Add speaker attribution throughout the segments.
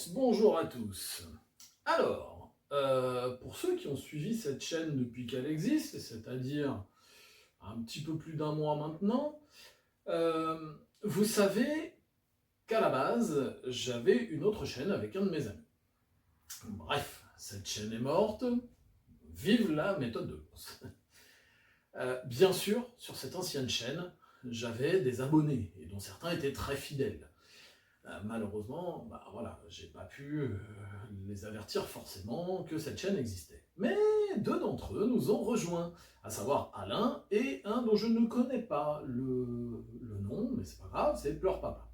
Speaker 1: commence. Bonjour à tous. Alors, pour ceux qui ont suivi cette chaîne depuis qu'elle existe, c'est-à-dire un petit peu plus d'un mois maintenant, vous savez qu'à la base, j'avais une autre chaîne avec un de mes amis. Bref, cette chaîne est morte. Vive la méthode de l'ours. Bien sûr, sur cette ancienne chaîne, j'avais des abonnés, et dont certains étaient très fidèles. Malheureusement, voilà, j'ai pas pu les avertir forcément que cette chaîne existait. Mais deux d'entre eux nous ont rejoints, à savoir Alain et un dont je ne connais pas le nom, mais c'est pas grave, c'est Pleure Papa.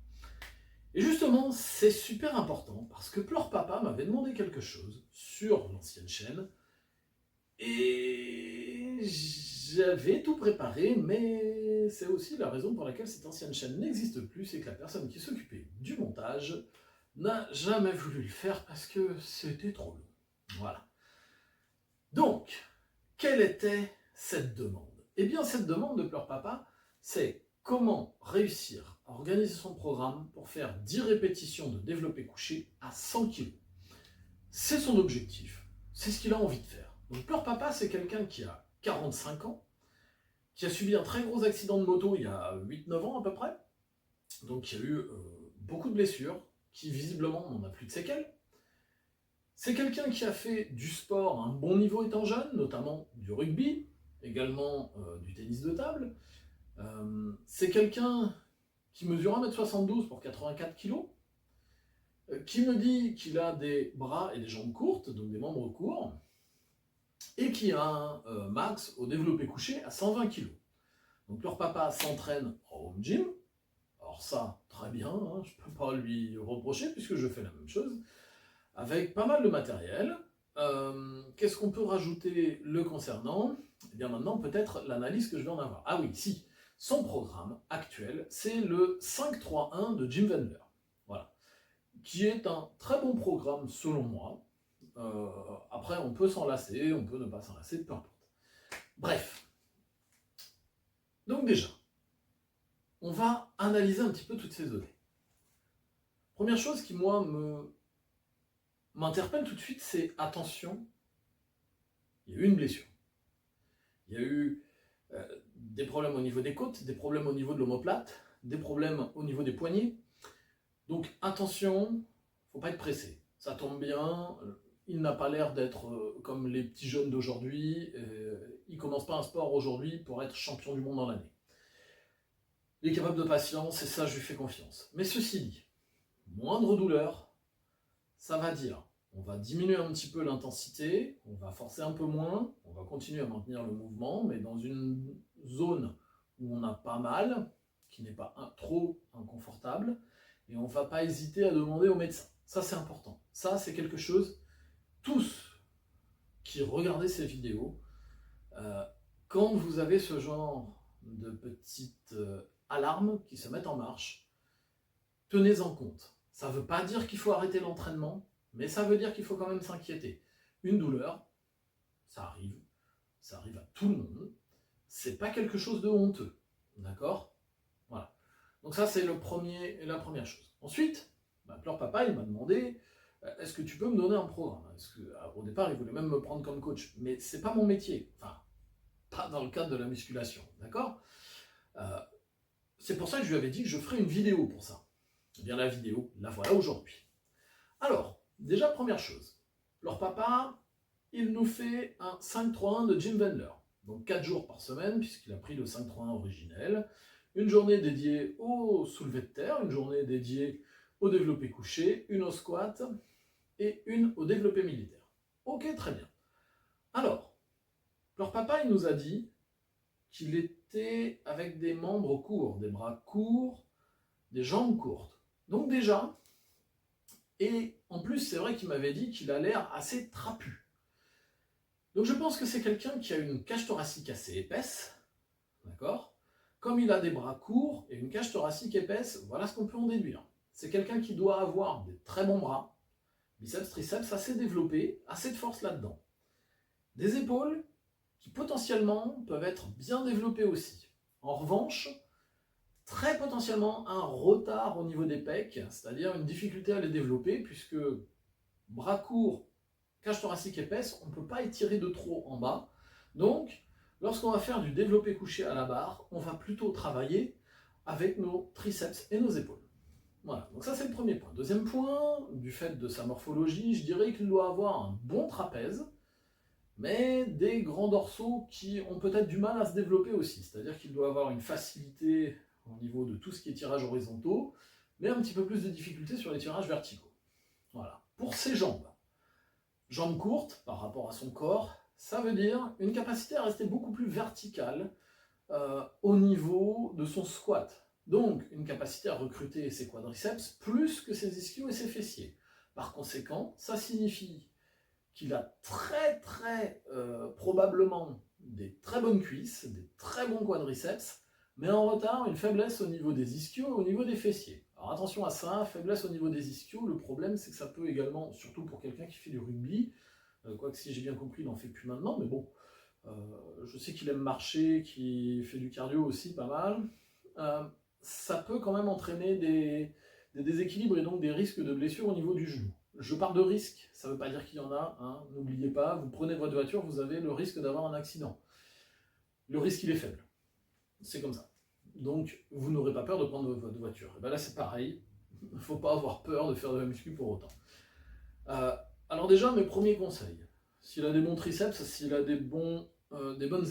Speaker 1: Et justement, c'est super important, parce que Pleure Papa m'avait demandé quelque chose sur l'ancienne chaîne, et j'avais tout préparé, mais c'est aussi la raison pour laquelle cette ancienne chaîne n'existe plus, c'est que la personne qui s'occupait du montage n'a jamais voulu le faire parce que c'était trop long. Voilà. Donc, quelle était cette demande? Eh bien, cette demande de Pleure Papa, c'est comment réussir à organiser son programme pour faire 10 répétitions de développé couché à 100 kg. C'est son objectif, c'est ce qu'il a envie de faire. Donc Pleure Papa, c'est quelqu'un qui a 45 ans, qui a subi un très gros accident de moto il y a 8-9 ans à peu près, donc il y a eu beaucoup de blessures, qui visiblement n'en a plus de séquelles. C'est quelqu'un qui a fait du sport à un bon niveau étant jeune, notamment du rugby, également du tennis de table. C'est quelqu'un qui mesure 1m72 pour 84 kg, qui me dit qu'il a des bras et des jambes courtes, donc des membres courts, et qui a un max au développé couché à 120 kg. Donc leur papa s'entraîne en home gym, alors ça, très bien, hein, je ne peux pas lui reprocher puisque je fais la même chose, avec pas mal de matériel. Qu'est-ce qu'on peut rajouter le concernant? Eh bien maintenant, peut-être l'analyse que je vais en avoir. Ah oui, si, son programme actuel, c'est le 5-3-1 de Jim Wendler, voilà, qui est un très bon programme selon moi. Après, on peut s'en lasser, on peut ne pas s'en lasser, peu importe. Bref. Donc déjà, on va analyser un petit peu toutes ces données. Première chose qui, moi, m'interpelle tout de suite, c'est attention, il y a eu une blessure. Il y a eu des problèmes au niveau des côtes, des problèmes au niveau de l'omoplate, des problèmes au niveau des poignets. Donc attention, il ne faut pas être pressé. Ça tombe bien, il n'a pas l'air d'être comme les petits jeunes d'aujourd'hui. Il ne commence pas un sport aujourd'hui pour être champion du monde dans l'année. Il est capable de patience et ça, je lui fais confiance. Mais ceci dit, moindre douleur, ça va dire, on va diminuer un petit peu l'intensité, on va forcer un peu moins, on va continuer à maintenir le mouvement, mais dans une zone où on a pas mal, qui n'est pas trop inconfortable, et on ne va pas hésiter à demander au médecin. Ça, c'est important. Ça, c'est quelque chose, tous qui regardez ces vidéos, quand vous avez ce genre de petites alarmes qui se mettent en marche, tenez-en compte. Ça ne veut pas dire qu'il faut arrêter l'entraînement, mais ça veut dire qu'il faut quand même s'inquiéter. Une douleur, ça arrive à tout le monde, c'est pas quelque chose de honteux, d'accord? Voilà. Donc ça, c'est la première chose. Ensuite, Pleure Papa, il m'a demandé, est-ce que tu peux me donner un programme? Au départ, il voulait même me prendre comme coach, mais c'est pas mon métier, enfin, pas dans le cadre de la musculation, d'accord? C'est pour ça que je lui avais dit que je ferais une vidéo pour ça. Eh bien, la vidéo, la voilà aujourd'hui. Alors, déjà, première chose, leur papa, il nous fait un 5-3-1 de Jim Wendler. Donc 4 jours par semaine, puisqu'il a pris le 5-3-1 originel. Une journée dédiée au soulevé de terre, une journée dédiée au développé couché, une au squat et une au développé militaire. Ok, très bien. Alors, leur papa, il nous a dit qu'il était avec des membres courts, des bras courts, des jambes courtes. Donc déjà, et en plus, c'est vrai qu'il m'avait dit qu'il a l'air assez trapu. Donc je pense que c'est quelqu'un qui a une cage thoracique assez épaisse, d'accord? Comme il a des bras courts et une cage thoracique épaisse, voilà ce qu'on peut en déduire. C'est quelqu'un qui doit avoir des très bons bras, biceps, triceps assez développés, assez de force là-dedans. Des épaules qui potentiellement peuvent être bien développées aussi. En revanche, très potentiellement un retard au niveau des pecs, c'est-à-dire une difficulté à les développer, puisque bras courts, cage thoracique épaisse, on ne peut pas étirer de trop en bas. Donc, lorsqu'on va faire du développé couché à la barre, on va plutôt travailler avec nos triceps et nos épaules. Voilà, donc ça c'est le premier point. Deuxième point, du fait de sa morphologie, je dirais qu'il doit avoir un bon trapèze, mais des grands dorsaux qui ont peut-être du mal à se développer aussi. C'est-à-dire qu'il doit avoir une facilité au niveau de tout ce qui est tirage horizontaux, mais un petit peu plus de difficulté sur les tirages verticaux. Voilà. Pour ses jambes, jambes courtes par rapport à son corps, ça veut dire une capacité à rester beaucoup plus verticale au niveau de son squat. Donc, une capacité à recruter ses quadriceps plus que ses ischios et ses fessiers. Par conséquent, ça signifie qu'il a très probablement des très bonnes cuisses, des très bons quadriceps, mais en retard, une faiblesse au niveau des ischios et au niveau des fessiers. Alors attention à ça, faiblesse au niveau des ischios, le problème c'est que ça peut également, surtout pour quelqu'un qui fait du rugby, quoique si j'ai bien compris, il n'en fait plus maintenant, mais bon, je sais qu'il aime marcher, qu'il fait du cardio aussi pas mal, ça peut quand même entraîner des déséquilibres et donc des risques de blessures au niveau du genou. Je parle de risque, ça ne veut pas dire qu'il y en a, hein. N'oubliez pas, vous prenez votre voiture, vous avez le risque d'avoir un accident. Le risque il est faible, c'est comme ça. Donc vous n'aurez pas peur de prendre votre voiture. Et bien là c'est pareil, il ne faut pas avoir peur de faire de la muscu pour autant. Alors déjà mes premiers conseils, s'il a des bons triceps, s'il a des bonnes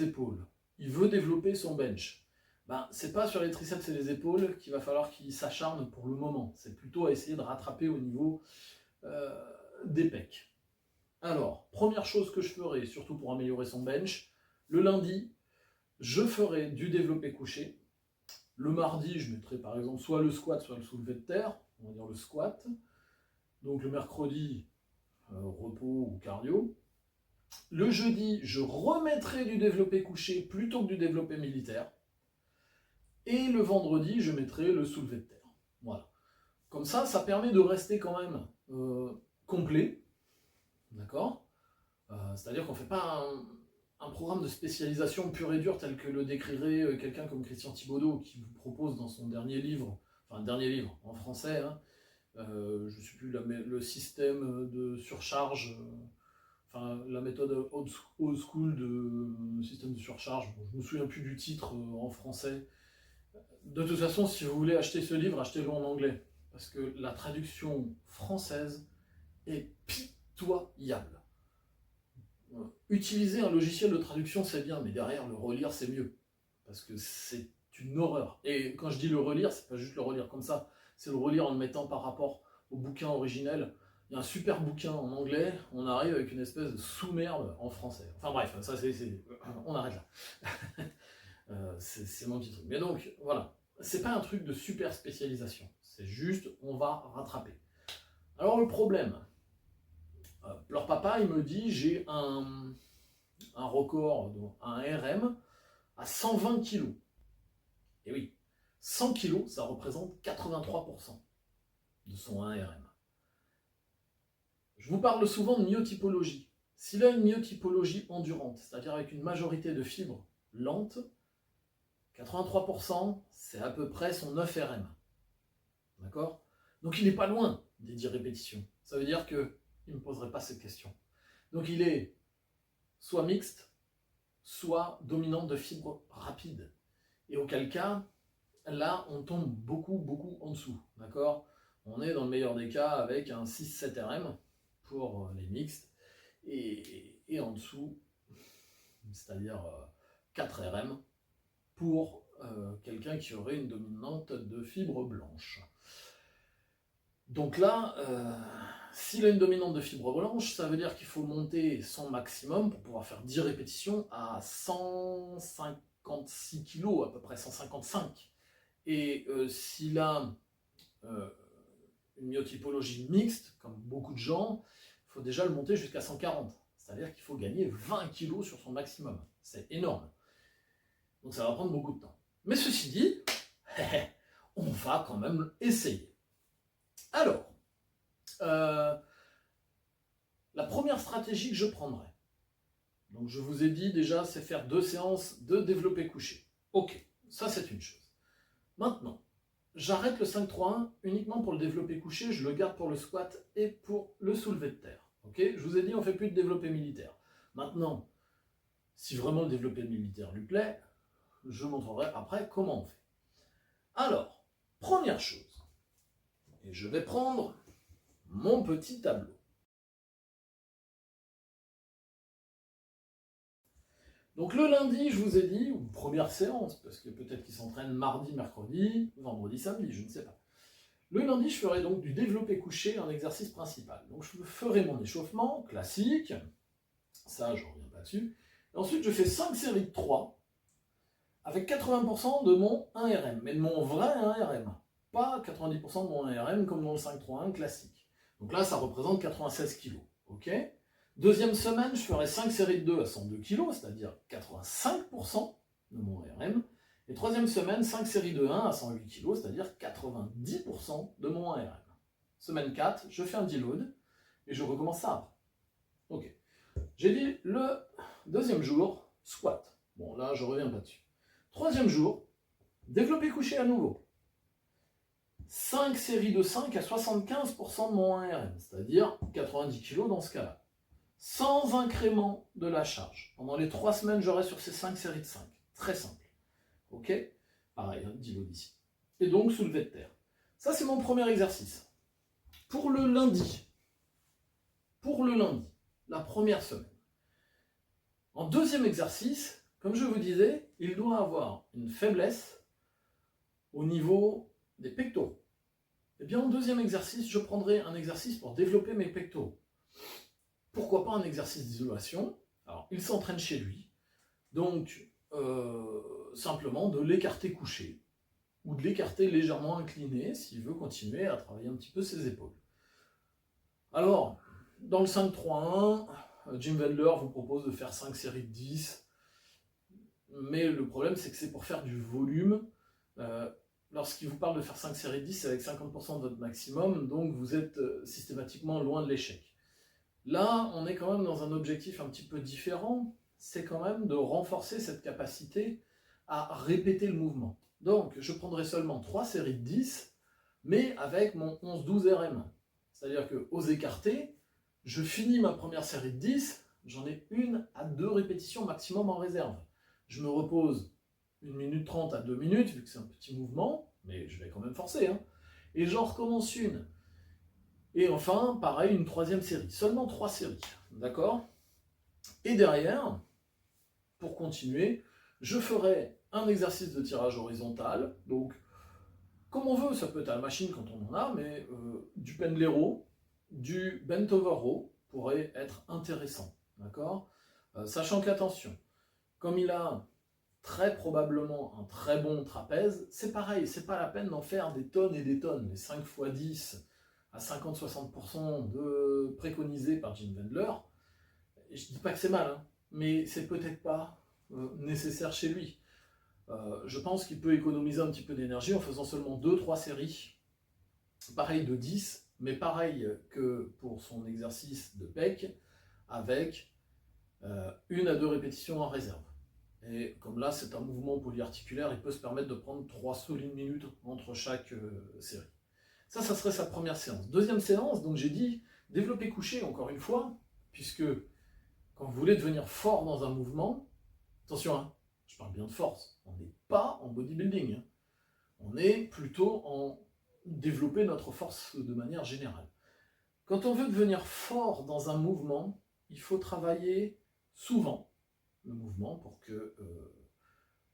Speaker 1: épaules, il veut développer son bench, ben, c'est pas sur les triceps et les épaules qu'il va falloir qu'il s'acharne pour le moment, c'est plutôt à essayer de rattraper au niveau des pecs. Alors, première chose que je ferai, surtout pour améliorer son bench, le lundi, je ferai du développé couché. Le mardi, je mettrai par exemple soit le squat, soit le soulevé de terre, on va dire le squat. Donc le mercredi, repos ou cardio. Le jeudi, je remettrai du développé couché plutôt que du développé militaire. Et le vendredi, je mettrai le soulevé de terre. Voilà. Comme ça permet de rester quand même complet. D'accord, c'est-à-dire qu'on ne fait pas un programme de spécialisation pur et dur tel que le décrirait quelqu'un comme Christian Thibaudeau qui vous propose dans son dernier livre, enfin dernier livre en français, hein, je ne sais plus, le système de surcharge, enfin la méthode old school de système de surcharge, bon, je ne me souviens plus du titre en français. De toute façon, si vous voulez acheter ce livre, achetez-le en anglais, parce que la traduction française est pitoyable. Utiliser un logiciel de traduction c'est bien, mais derrière le relire c'est mieux, parce que c'est une horreur. Et quand je dis le relire, c'est pas juste le relire comme ça, c'est le relire en le mettant par rapport au bouquin originel. Il y a un super bouquin en anglais, on arrive avec une espèce de sous-merde en français. Enfin bref, ça on arrête là. C'est mon petit truc. Mais donc voilà, c'est pas un truc de super spécialisation, c'est juste on va rattraper. Alors le problème, leur papa, il me dit, j'ai un record, un RM à 120 kg. Et oui, 100 kg, ça représente 83% de son 1 RM. Je vous parle souvent de myotypologie. S'il a une myotypologie endurante, c'est-à-dire avec une majorité de fibres lentes, 83%, c'est à peu près son 9 RM. D'accord? Donc il n'est pas loin des 10 répétitions. Ça veut dire qu'il ne me poserait pas cette question. Donc il est soit mixte, soit dominant de fibres rapides. Et auquel cas, là, on tombe beaucoup en dessous. D'accord? On est dans le meilleur des cas avec un 6-7 RM pour les mixtes, et en dessous, c'est-à-dire 4 RM pour quelqu'un qui aurait une dominante de fibres blanches. Donc là, s'il a une dominante de fibre blanche, ça veut dire qu'il faut monter son maximum pour pouvoir faire 10 répétitions à 156 kg, à peu près 155. Et s'il a une myotypologie mixte, comme beaucoup de gens, il faut déjà le monter jusqu'à 140. C'est-à-dire qu'il faut gagner 20 kg sur son maximum. C'est énorme. Donc ça va prendre beaucoup de temps. Mais ceci dit, on va quand même essayer. Alors, la première stratégie que je prendrai, donc je vous ai dit déjà, c'est faire 2 séances de développé couché. Ok, ça c'est une chose. Maintenant, j'arrête le 5-3-1 uniquement pour le développé couché, je le garde pour le squat et pour le soulevé de terre. Okay, je vous ai dit, on ne fait plus de développé militaire. Maintenant, si vraiment le développé militaire lui plaît, je montrerai après comment on fait. Alors, première chose, et je vais prendre mon petit tableau. Donc le lundi, je vous ai dit, ou première séance, parce que peut-être qu'ils s'entraînent mardi, mercredi, vendredi, samedi, je ne sais pas. Le lundi, je ferai donc du développé couché en exercice principal. Donc je ferai mon échauffement classique, ça je ne reviens pas dessus. Et ensuite, je fais 5 séries de 3 avec 80% de mon 1RM, mais de mon vrai 1RM, pas 90% de mon 1RM comme dans le 5-3-1 classique. Donc là, ça représente 96 kg. Ok ? Deuxième semaine, je ferai 5 séries de 2 à 102 kg, c'est-à-dire 85% de mon RM. Et troisième semaine, 5 séries de 1 à 108 kg, c'est-à-dire 90% de mon 1RM. Semaine 4, je fais un deload et je recommence ça après. Ok. J'ai dit le deuxième jour, squat. Bon, là, je reviens pas dessus. Troisième jour, développé couché à nouveau. 5 séries de 5 à 75% de mon 1RM, c'est-à-dire 90 kg dans ce cas-là. Sans incrément de la charge. Pendant les 3 semaines, j'aurai sur ces 5 séries de 5. Très simple. Ok ? Pareil, hein, deload ici. Et donc, soulevé de terre. Ça, c'est mon premier exercice. Pour le lundi, la première semaine. En deuxième exercice, comme je vous disais, il doit avoir une faiblesse au niveau des pectoraux. Eh bien, en deuxième exercice, je prendrai un exercice pour développer mes pectoraux. Pourquoi pas un exercice d'isolation? Alors, il s'entraîne chez lui, donc simplement de l'écarter couché, ou de l'écarter légèrement incliné, s'il veut continuer à travailler un petit peu ses épaules. Alors, dans le 5-3-1, Jim Wendler vous propose de faire 5 séries de 10, mais le problème c'est que c'est pour faire du volume. Lorsqu'il vous parle de faire 5 séries de 10, c'est avec 50% de votre maximum, donc vous êtes systématiquement loin de l'échec. Là, on est quand même dans un objectif un petit peu différent, c'est quand même de renforcer cette capacité à répéter le mouvement. Donc, je prendrai seulement 3 séries de 10, mais avec mon 11-12 RM. C'est-à-dire qu'aux écartés, je finis ma première série de 10, j'en ai 1 à 2 répétitions maximum en réserve. Je me repose 1 minute 30 à 2 minutes, vu que c'est un petit mouvement, mais je vais quand même forcer, hein, et j'en recommence une. Et enfin, pareil, une troisième série. Seulement 3 séries, d'accord ? Et derrière, pour continuer, je ferai un exercice de tirage horizontal, donc comme on veut, ça peut être à la machine quand on en a, mais du pendlero, du bent over row pourrait être intéressant, d'accord ? Sachant qu'attention, comme il a très probablement un très bon trapèze, c'est pareil, c'est pas la peine d'en faire des tonnes et des tonnes. Les 5 x 10 à 50-60% de préconisés par Jim Wendler, je dis pas que c'est mal, hein, mais c'est peut-être pas nécessaire chez lui. Je pense qu'il peut économiser un petit peu d'énergie en faisant seulement 2-3 séries, pareil de 10, mais pareil que pour son exercice de pec, avec 1 à 2 répétitions en réserve. Et comme là, c'est un mouvement polyarticulaire, il peut se permettre de prendre 3 solides minutes entre chaque série. Ça serait sa première séance. Deuxième séance, donc j'ai dit, développer couché, encore une fois, puisque quand vous voulez devenir fort dans un mouvement, attention, hein, je parle bien de force, on n'est pas en bodybuilding, hein. On est plutôt en développer notre force de manière générale. Quand on veut devenir fort dans un mouvement, il faut travailler souvent le mouvement pour que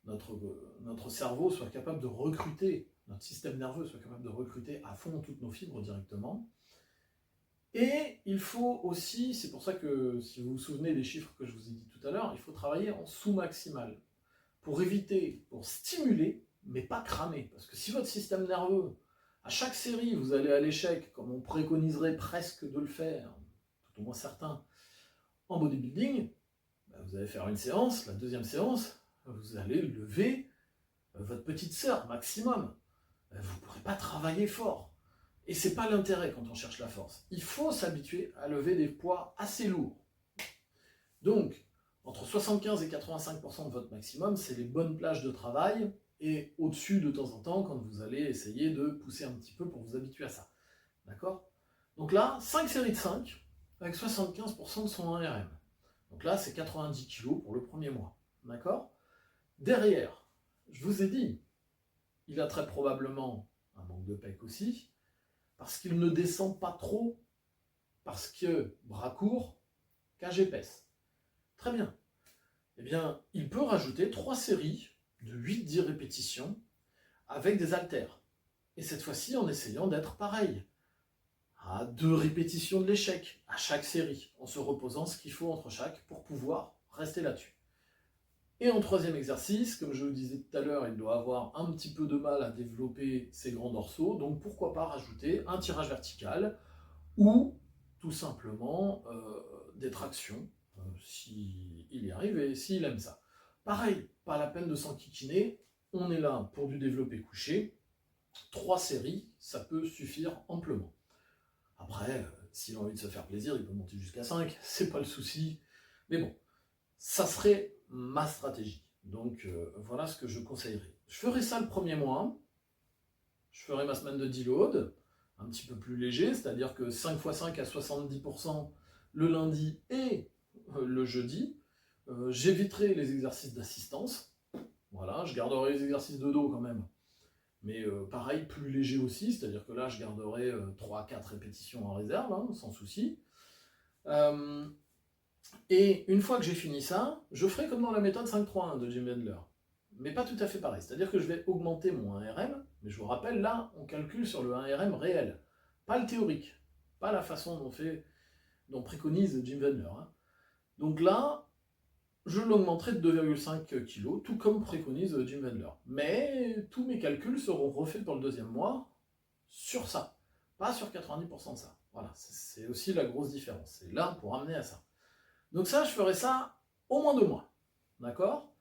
Speaker 1: notre cerveau soit capable de recruter, notre système nerveux soit capable de recruter à fond toutes nos fibres directement. Et il faut aussi, c'est pour ça que si vous vous souvenez des chiffres que je vous ai dit tout à l'heure, il faut travailler en sous-maximal pour éviter, pour stimuler, mais pas cramer. Parce que si votre système nerveux, à chaque série, vous allez à l'échec, comme on préconiserait presque de le faire, tout au moins certains, en bodybuilding, vous allez faire une séance, la deuxième séance, vous allez lever votre petite sœur maximum. Vous ne pourrez pas travailler fort. Et ce n'est pas l'intérêt quand on cherche la force. Il faut s'habituer à lever des poids assez lourds. Donc, entre 75 et 85% de votre maximum, c'est les bonnes plages de travail et au-dessus de temps en temps quand vous allez essayer de pousser un petit peu pour vous habituer à ça. D'accord? Donc là, 5 séries de 5 avec 75% de son 1RM. Donc là, c'est 90 kg pour le premier mois. D'accord? Derrière, je vous ai dit, il a très probablement un manque de pec aussi, parce qu'il ne descend pas trop, parce que bras court, cage épaisse. Très bien. Eh bien, il peut rajouter 3 séries de 8-10 répétitions avec des haltères. Et cette fois-ci, en essayant d'être pareil, à 2 répétitions de l'échec à chaque série, en se reposant ce qu'il faut entre chaque pour pouvoir rester là-dessus. Et en troisième exercice, comme je vous disais tout à l'heure, il doit avoir un petit peu de mal à développer ses grands dorsaux, donc pourquoi pas rajouter un tirage vertical ou tout simplement des tractions, s'il y arrive et s'il aime ça. Pareil, pas la peine de s'enquiquiner, on est là pour du développé couché, 3 séries, ça peut suffire amplement. Après, s'il a envie de se faire plaisir, il peut monter jusqu'à 5, c'est pas le souci, mais bon, ça serait ma stratégie. Donc voilà ce que je conseillerais. Je ferai ça le premier mois, je ferai ma semaine de deload, un petit peu plus léger, c'est-à-dire que 5 x 5 à 70% le lundi et le jeudi. J'éviterai les exercices d'assistance, voilà, je garderai les exercices de dos quand même, mais pareil, plus léger aussi, c'est-à-dire que là je garderai 3-4 répétitions en réserve, hein, sans souci. Et une fois que j'ai fini ça, je ferai comme dans la méthode 5-3-1 de Jim Wendler. Mais pas tout à fait pareil. C'est-à-dire que je vais augmenter mon 1RM, mais je vous rappelle, là, on calcule sur le 1RM réel, pas le théorique, pas la façon dont préconise Jim Wendler. Hein. Donc là, je l'augmenterai de 2,5 kg, tout comme préconise Jim Wendler. Mais tous mes calculs seront refaits pour le deuxième mois sur ça, pas sur 90% de ça. Voilà, c'est aussi la grosse différence. C'est là pour amener à ça. Donc ça, je ferai ça au moins 2 mois. D'accord?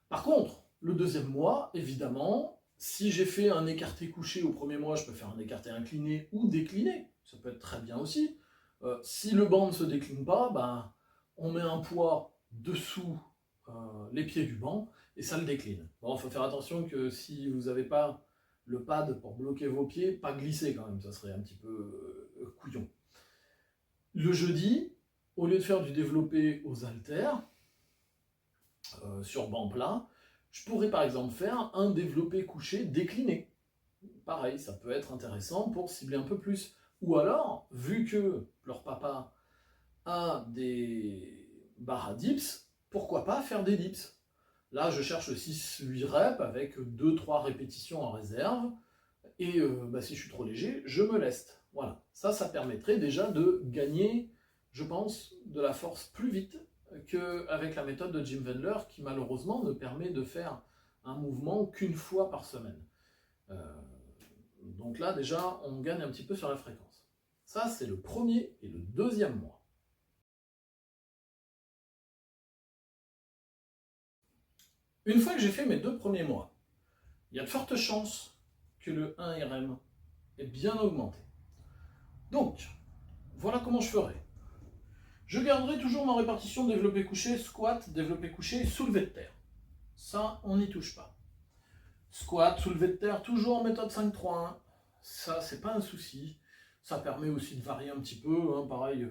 Speaker 1: Par contre, le deuxième mois, évidemment, si j'ai fait un écarté couché au premier mois, je peux faire un écarté incliné ou décliné. Ça peut être très bien aussi. Si le banc ne se décline pas, ben, on met un poids dessous les pieds du banc et ça le décline. Bon, il faut faire attention que si vous n'avez pas le pad pour bloquer vos pieds, pas glisser quand même, ça serait un petit peu couillon. Le jeudi, au lieu de faire du développé aux haltères, sur banc plat, je pourrais par exemple faire un développé couché décliné. Pareil, ça peut être intéressant pour cibler un peu plus. Ou alors, vu que leur papa a des barres à dips, pourquoi pas faire des dips? Là, je cherche 6-8 reps avec 2-3 répétitions en réserve. Et si je suis trop léger, je me leste. Voilà, ça permettrait déjà de gagner, je pense, de la force plus vite qu'avec la méthode de Jim Wendler, qui malheureusement ne permet de faire un mouvement qu'une fois par semaine. Donc là, déjà, on gagne un petit peu sur la fréquence. Ça, c'est le premier et le deuxième mois. Une fois que j'ai fait mes 2 premiers mois, il y a de fortes chances que le 1RM est bien augmenté. Donc, voilà comment je ferai. Je garderai toujours ma répartition développé couché, squat, développé couché, soulevé de terre. Ça, on n'y touche pas. Squat, soulevé de terre, toujours en méthode 5-3-1. Ça, c'est pas un souci. Ça permet aussi de varier un petit peu, hein, pareil.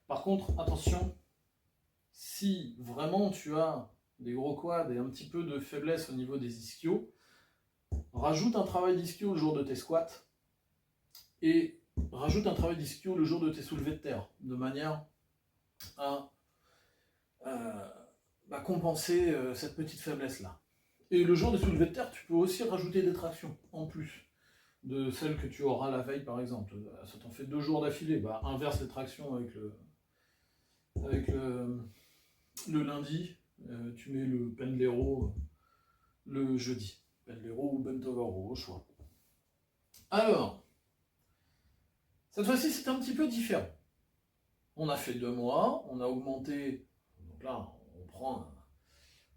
Speaker 1: Par contre, attention, si vraiment tu as des gros quads et un petit peu de faiblesse au niveau des ischios, rajoute un travail d'ischio le jour de tes squats et rajoute un travail d'ischio le jour de tes soulevés de terre, de manière à compenser cette petite faiblesse-là. Et le jour des soulevés de terre, tu peux aussi rajouter des tractions en plus de celles que tu auras la veille par exemple. Ça t'en fait 2 jours d'affilée. Inverse les tractions avec le lundi, tu mets le pendlero le jeudi. Pendlero ou bent over row, au choix. Alors, cette fois-ci c'est un petit peu différent. On a fait 2 mois, on a augmenté, donc là on prend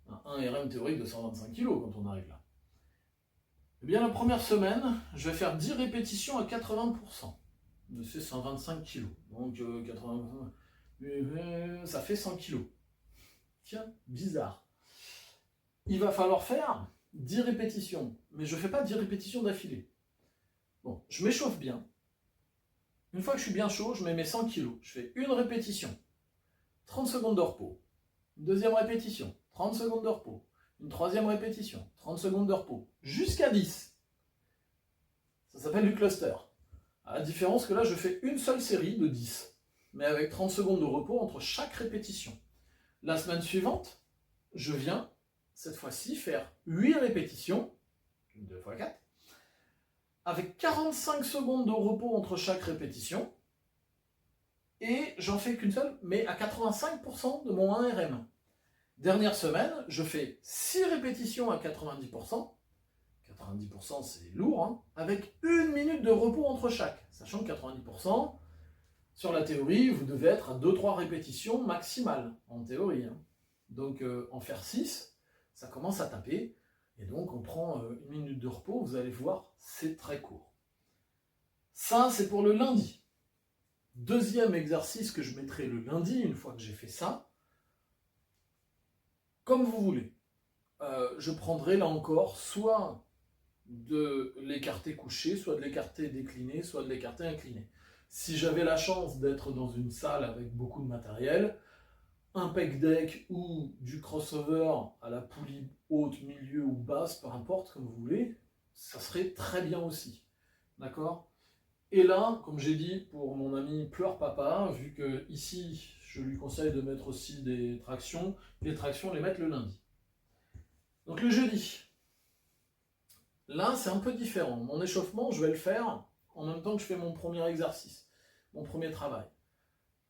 Speaker 1: un 1RM théorique de 125 kg quand on arrive là. Eh bien la première semaine, je vais faire 10 répétitions à 80% de ces 125 kg. Donc 80%, ça fait 100 kg. Tiens, bizarre. Il va falloir faire 10 répétitions, mais je ne fais pas 10 répétitions d'affilée. Bon, je m'échauffe bien. Une fois que je suis bien chaud, je mets mes 100 kg. Je fais une répétition, 30 secondes de repos. Une deuxième répétition, 30 secondes de repos. Une troisième répétition, 30 secondes de repos. Jusqu'à 10. Ça s'appelle du cluster. À la différence que là, je fais une seule série de 10, mais avec 30 secondes de repos entre chaque répétition. La semaine suivante, je viens, cette fois-ci, faire 8 répétitions, 2 x 4, avec 45 secondes de repos entre chaque répétition, et j'en fais qu'une seule, mais à 85% de mon 1RM. Dernière semaine, je fais 6 répétitions à 90%, 90% c'est lourd, hein, avec 1 minute de repos entre chaque, sachant que 90%, sur la théorie, vous devez être à 2-3 répétitions maximales, en théorie. Hein. Donc en faire 6, ça commence à taper, et donc on prend 1 minute de repos, vous allez voir, c'est très court. Ça, c'est pour le lundi. Deuxième exercice que je mettrai le lundi, une fois que j'ai fait ça, comme vous voulez. Je prendrai là encore soit de l'écarté couché, soit de l'écarté décliné, soit de l'écarté incliné. Si j'avais la chance d'être dans une salle avec beaucoup de matériel, un pec deck ou du crossover à la poulie haute, milieu ou basse, peu importe, comme vous voulez, ça serait très bien aussi. D'accord ? Et là, comme j'ai dit pour mon ami Pleure Papa, vu que ici, je lui conseille de mettre aussi des tractions, les tractions, les mettre le lundi. Donc le jeudi, là, c'est un peu différent. Mon échauffement, je vais le faire en même temps que je fais mon premier exercice, mon premier travail.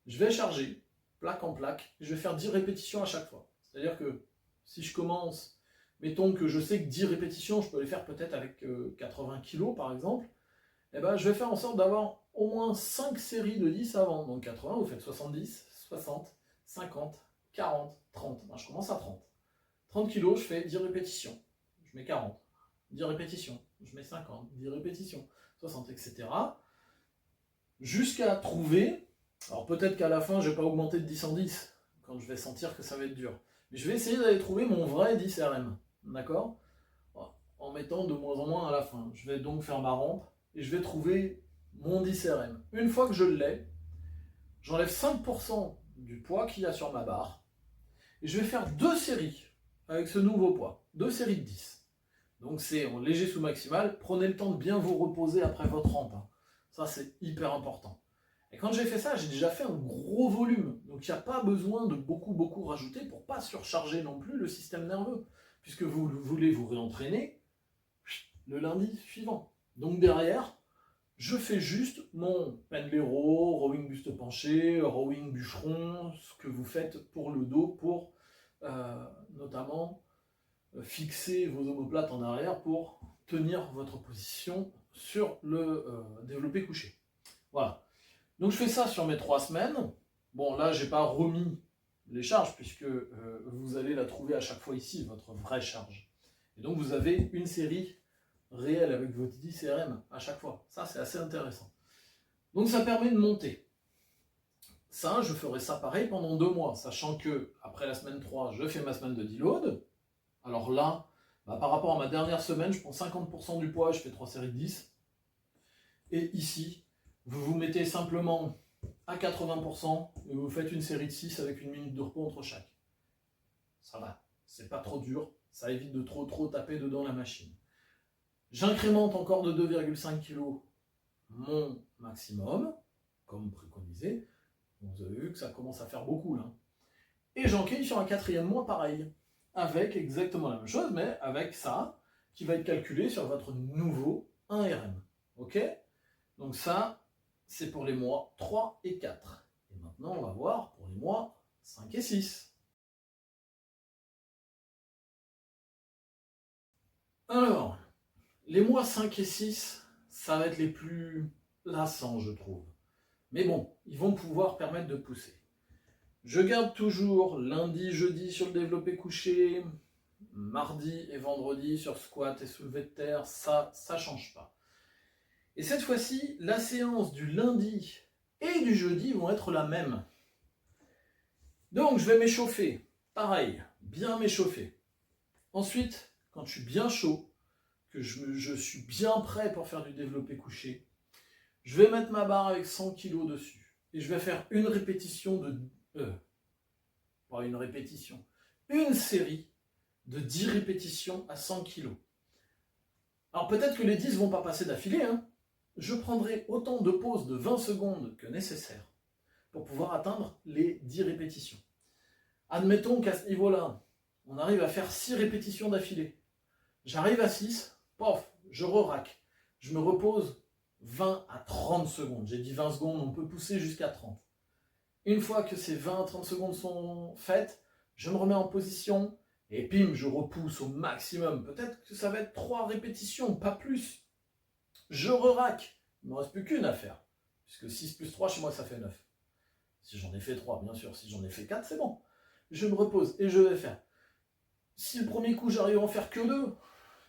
Speaker 1: Je vais charger, plaque en plaque, je vais faire 10 répétitions à chaque fois. C'est-à-dire que si je commence, mettons que je sais que 10 répétitions, je peux les faire peut-être avec 80 kg par exemple, eh ben, je vais faire en sorte d'avoir au moins 5 séries de 10 avant. Donc 80, vous faites 70, 60, 50, 40, 30. Ben, je commence à 30. 30 kg, je fais 10 répétitions. Je mets 40. 10 répétitions. Je mets 50. 10 répétitions. 60, etc. Jusqu'à trouver... Alors peut-être qu'à la fin, je ne vais pas augmenter de 10 en 10, quand je vais sentir que ça va être dur. Mais je vais essayer d'aller trouver mon vrai 10 RM. D'accord ? En mettant de moins en moins à la fin. Je vais donc faire ma rampe et je vais trouver mon 10 RM. Une fois que je l'ai, j'enlève 5% du poids qu'il y a sur ma barre et je vais faire 2 séries avec ce nouveau poids. 2 séries de 10. Donc c'est en léger sous maximal. Prenez le temps de bien vous reposer après votre rampe. Ça, c'est hyper important. Et quand j'ai fait ça, j'ai déjà fait un gros volume. Donc il n'y a pas besoin de beaucoup rajouter pour ne pas surcharger non plus le système nerveux. Puisque vous voulez vous réentraîner le lundi suivant. Donc derrière, je fais juste mon pendlero, rowing buste penché, rowing bûcheron, ce que vous faites pour le dos, pour notamment fixer vos omoplates en arrière pour tenir votre position sur le développé couché. Voilà. Donc je fais ça sur mes 3 semaines. Bon, là, j'ai pas remis les charges, puisque vous allez la trouver à chaque fois ici, votre vraie charge. Et donc vous avez une série réelle avec votre 10 RM à chaque fois. Ça, c'est assez intéressant. Donc ça permet de monter. Ça, je ferai ça pareil pendant 2 mois, sachant que après la semaine 3, je fais ma semaine de deload. Alors là, par rapport à ma dernière semaine, je prends 50% du poids, je fais 3 séries de 10. Et ici, vous vous mettez simplement à 80% et vous faites une série de 6 avec 1 minute de repos entre chaque. Ça va, c'est pas trop dur, ça évite de trop taper dedans la machine. J'incrémente encore de 2,5 kg mon maximum, comme préconisé. Vous avez vu que ça commence à faire beaucoup là. Et j'enquille sur un 4e mois pareil, avec exactement la même chose, mais avec ça, qui va être calculé sur votre nouveau 1RM. Ok ? Donc ça, c'est pour les mois 3 et 4. Et maintenant, on va voir pour les mois 5 et 6. Alors, les mois 5 et 6, ça va être les plus lassants, je trouve. Mais bon, ils vont pouvoir permettre de pousser. Je garde toujours lundi, jeudi sur le développé couché, mardi et vendredi sur squat et soulevé de terre, ça change pas. Et cette fois-ci, la séance du lundi et du jeudi vont être la même. Donc je vais m'échauffer, pareil, bien m'échauffer. Ensuite, quand je suis bien chaud, que je suis bien prêt pour faire du développé couché, je vais mettre ma barre avec 100 kg dessus. Et je vais faire une répétition pas une répétition, une série de 10 répétitions à 100 kg. Alors peut-être que les 10 ne vont pas passer d'affilée, hein. Je prendrai autant de pauses de 20 secondes que nécessaire pour pouvoir atteindre les 10 répétitions. Admettons qu'à ce niveau-là, on arrive à faire 6 répétitions d'affilée. J'arrive à 6, pof, je re-rack. Je me repose 20 à 30 secondes. J'ai dit 20 secondes, on peut pousser jusqu'à 30. Une fois que ces 20 à 30 secondes sont faites, je me remets en position et pim, je repousse au maximum. Peut-être que ça va être 3 répétitions, pas plus. Je re-rack. Il ne me reste plus qu'une à faire. Puisque 6 plus 3, chez moi, ça fait 9. Si j'en ai fait 3, bien sûr. Si j'en ai fait 4, c'est bon. Je me repose et je vais faire. Si le premier coup, j'arrive à en faire que 2,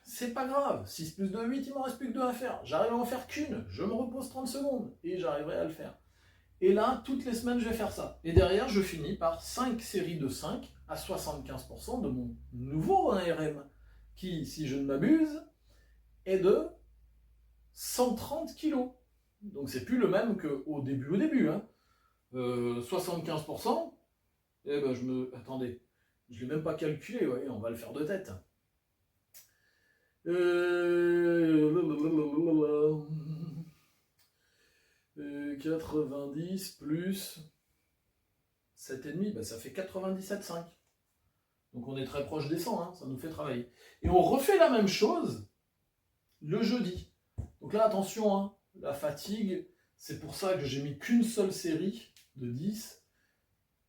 Speaker 1: c'est pas grave. 6 plus 2, 8, il ne m'en reste plus que 2 à faire. J'arrive à en faire qu'une. Je me repose 30 secondes et j'arriverai à le faire. Et là, toutes les semaines, je vais faire ça. Et derrière, je finis par 5 séries de 5 à 75% de mon nouveau 1RM, qui, si je ne m'abuse, est de 130 kg. Donc c'est plus le même qu'au début, hein. 75%, eh ben Attendez, je ne l'ai même pas calculé, ouais, on va le faire de tête. 90 plus 7,5, ben ça fait 97,5. Donc on est très proche des 100, hein, ça nous fait travailler. Et on refait la même chose le jeudi. Donc là, attention, hein, la fatigue, c'est pour ça que j'ai mis qu'une seule série de 10.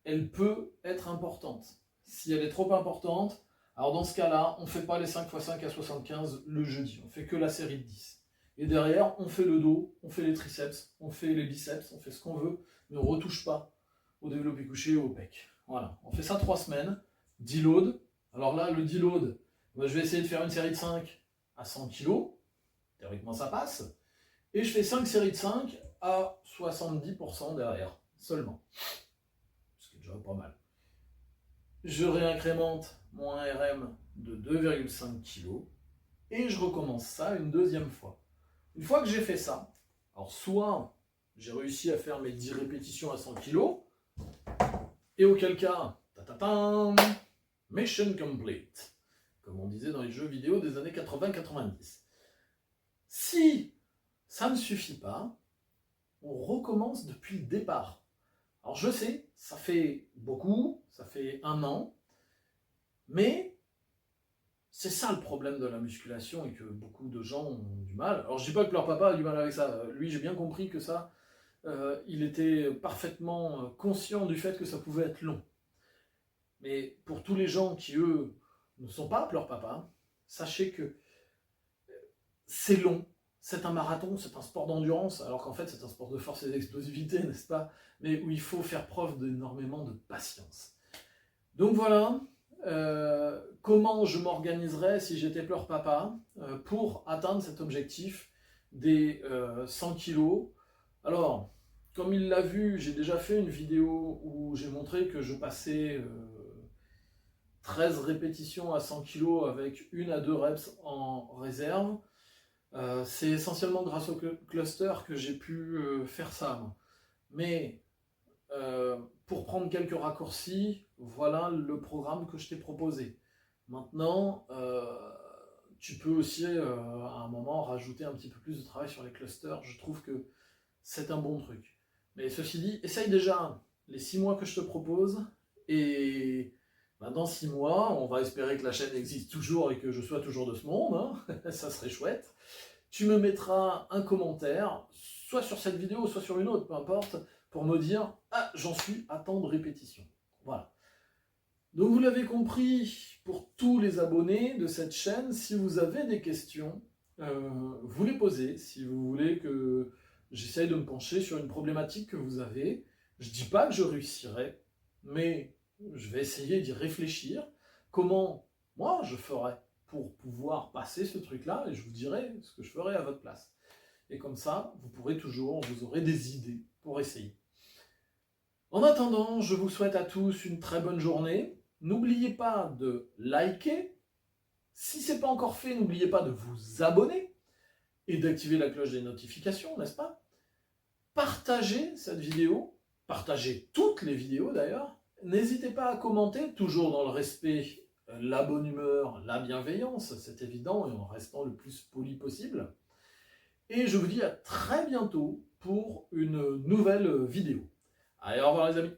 Speaker 1: Elle peut être importante. Si elle est trop importante, alors dans ce cas-là, on ne fait pas les 5 x 5 à 75 le jeudi. On fait que la série de 10. Et derrière, on fait le dos, on fait les triceps, on fait les biceps, on fait ce qu'on veut, mais on ne retouche pas au développé couché ou au pec. Voilà, on fait ça 3 semaines. Deload. Alors là, le deload, je vais essayer de faire une série de 5 à 100 kg. Théoriquement, ça passe. Et je fais 5 séries de 5 à 70% derrière, seulement. Ce qui est déjà pas mal. Je réincrémente mon 1RM de 2,5 kg. Et je recommence ça une deuxième fois. Une fois que j'ai fait ça, alors soit j'ai réussi à faire mes 10 répétitions à 100 kg, et auquel cas, mission complete, comme on disait dans les jeux vidéo des années 80-90. Si ça ne suffit pas, on recommence depuis le départ. Alors je sais, ça fait beaucoup, ça fait 1 an, mais c'est ça le problème de la musculation et que beaucoup de gens ont du mal. Alors je dis pas que leur papa a du mal avec ça. Lui, j'ai bien compris que ça, il était parfaitement conscient du fait que ça pouvait être long. Mais pour tous les gens qui, eux, ne sont pas leur papa, sachez que c'est long. C'est un marathon, c'est un sport d'endurance, alors qu'en fait c'est un sport de force et d'explosivité, n'est-ce pas? Mais où il faut faire preuve d'énormément de patience. Donc voilà, comment je m'organiserais si j'étais leur papa pour atteindre cet objectif des 100 kg. Alors, comme il l'a vu, j'ai déjà fait une vidéo où j'ai montré que je passais 13 répétitions à 100 kg avec 1 à 2 reps en réserve. C'est essentiellement grâce au cluster que j'ai pu faire ça. Mais pour prendre quelques raccourcis, voilà le programme que je t'ai proposé. Maintenant, tu peux aussi à un moment rajouter un petit peu plus de travail sur les clusters. Je trouve que c'est un bon truc. Mais ceci dit, essaye déjà les 6 mois que je te propose et dans 6 mois, on va espérer que la chaîne existe toujours et que je sois toujours de ce monde, hein. Ça serait chouette. Tu me mettras un commentaire, soit sur cette vidéo, soit sur une autre, peu importe, pour me dire « Ah, j'en suis à tant de répétitions ». Voilà. Donc vous l'avez compris, pour tous les abonnés de cette chaîne, si vous avez des questions, vous les posez. Si vous voulez que j'essaye de me pencher sur une problématique que vous avez, je ne dis pas que je réussirai, mais je vais essayer d'y réfléchir. Comment moi je ferais pour pouvoir passer ce truc-là, et je vous dirai ce que je ferai à votre place. Et comme ça, vous aurez des idées pour essayer. En attendant, je vous souhaite à tous une très bonne journée. N'oubliez pas de liker, Si ce n'est pas encore fait, n'oubliez pas de vous abonner et d'activer la cloche des notifications, n'est-ce pas? Partagez cette vidéo, partagez toutes les vidéos d'ailleurs. N'hésitez pas à commenter, toujours dans le respect, la bonne humeur, la bienveillance, c'est évident, et en restant le plus poli possible. Et je vous dis à très bientôt pour une nouvelle vidéo. Allez, au revoir les amis.